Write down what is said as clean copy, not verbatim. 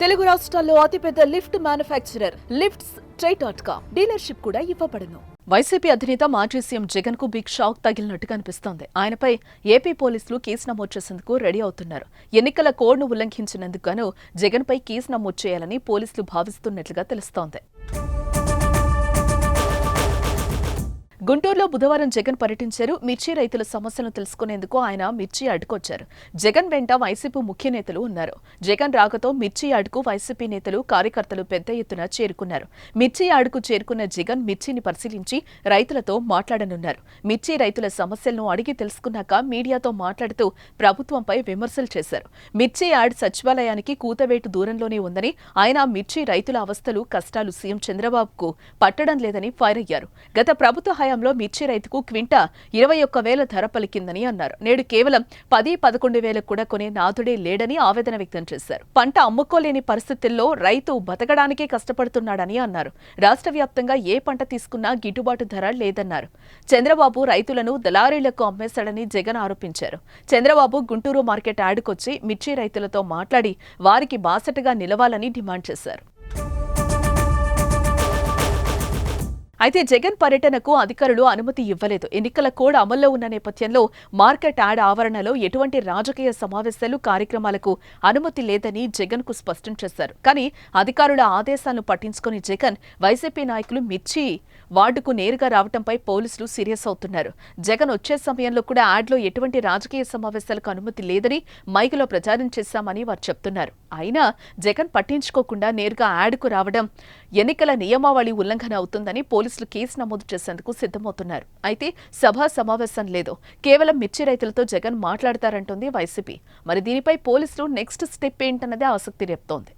తెలుగు రాష్ట్రాల్లో అతిపెద్ద lift manufacturer lifts ట్రై.com dealership కూడా ఇవ్వబడును. వైసీపీ అధినేత మాజీ సీఎం జగన్ కు బిగ్ షాక్ తగిలినట్టుగా అనిపిస్తోంది. ఆయనపై ఏపీ పోలీసులు కేసు నమోదు చేసేందుకు రెడీ అవుతున్నారు. ఎన్నికల కోడ్ను ఉల్లంఘించినందుకు గాను జగన్ పై కేసు నమోదు చేయాలని పోలీసులు భావిస్తున్నట్లుగా తెలుస్తోంది. గుంటూరులో బుధవారం జగన్ పర్యటించారు. మిర్చి రైతుల సమస్యలను తెలుసుకునేందుకు ఆయన మిర్చి యార్డుకొచ్చారు. జగన్ వెంట వైసీపీ ముఖ్య నేతలు ఉన్నారు. జగన్ రాకతో మిర్చి యార్డుకు వైసీపీ నేతలు, కార్యకర్తలు పెద్ద ఎత్తున చేరుకున్నారు. మిర్చి యార్డుకు చేరుకున్న జగన్ మిర్చిని పరిశీలించి రైతులతో మాట్లాడనున్నారు. మిర్చి రైతుల సమస్యలను అడిగి తెలుసుకున్నాక మీడియాతో మాట్లాడుతూ ప్రభుత్వంపై విమర్శలు చేశారు. మిర్చి యార్డ్ సచివాలయానికి కూతవేటు దూరంలోనే ఉందని, ఆయన మిర్చి రైతుల అవస్థలు, కష్టాలు సీఎం చంద్రబాబుకు పట్టడం లేదని ఫైర్ అయ్యారు. గత ప్రభుత్వ హయాంలో మిర్చి రైతుకు క్వింటా 21,000 ధర పలికిందని అన్నారు. నేడు కేవలం 10-11,000 కూడా కొనే నాథుడే లేడని ఆవేదన వ్యక్తం చేశారు. పంట అమ్ముకోలేని పరిస్థితుల్లో రైతు బతకడానికే కష్టపడుతున్నాడని అన్నారు. రాష్ట్ర వ్యాప్తంగా ఏ పంట తీసుకున్నా గిట్టుబాటు ధర లేదన్నారు. చంద్రబాబు రైతులను దళారీలకు అమ్మేశాడని జగన్ ఆరోపించారు. చంద్రబాబు గుంటూరు మార్కెట్ యార్డుకొచ్చి మిర్చి రైతులతో మాట్లాడి వారికి బాసటగా నిలవాలని డిమాండ్ చేశారు. అయితే జగన్ పర్యటనకు అధికారులు అనుమతి ఇవ్వలేదు. ఎన్నికల కోడ్ అమల్లో ఉన్న నేపథ్యంలో మార్కెట్ యార్డ్ ఆవరణలో ఎటువంటి రాజకీయ సమావేశాలు, కార్యక్రమాలకు అనుమతి లేదని జగన్ కు స్పష్టం చేశారు. కానీ అధికారుల ఆదేశాలను పట్టించుకుని జగన్, వైసీపీ నాయకులు మిర్చి వార్డుకు నేరుగా రావడంపై పోలీసులు సీరియస్ అవుతున్నారు. జగన్ వచ్చే సమయంలో కూడా యార్డ్లో ఎటువంటి రాజకీయ సమావేశాలకు అనుమతి లేదని మైకులో ప్రచారం చేశామని వారు చెప్తున్నారు. అయినా జగన్ పట్టించుకోకుండా నేరుగా యార్డుకు రావడం ఎన్నికల నియమావళి ఉల్లంఘన అవుతుందని పోలీసులు కేసు నమోదు చేసేందుకు సిద్ధమవుతున్నారు. అయితే సభా సమావేశం లేదు, కేవలం మిర్చి రైతులతో జగన్ మాట్లాడతారంటోంది వైసీపీ. మరి దీనిపై పోలీసులు నెక్స్ట్ స్టెప్ ఏంటన్నదే ఆసక్తి రేపుతోంది.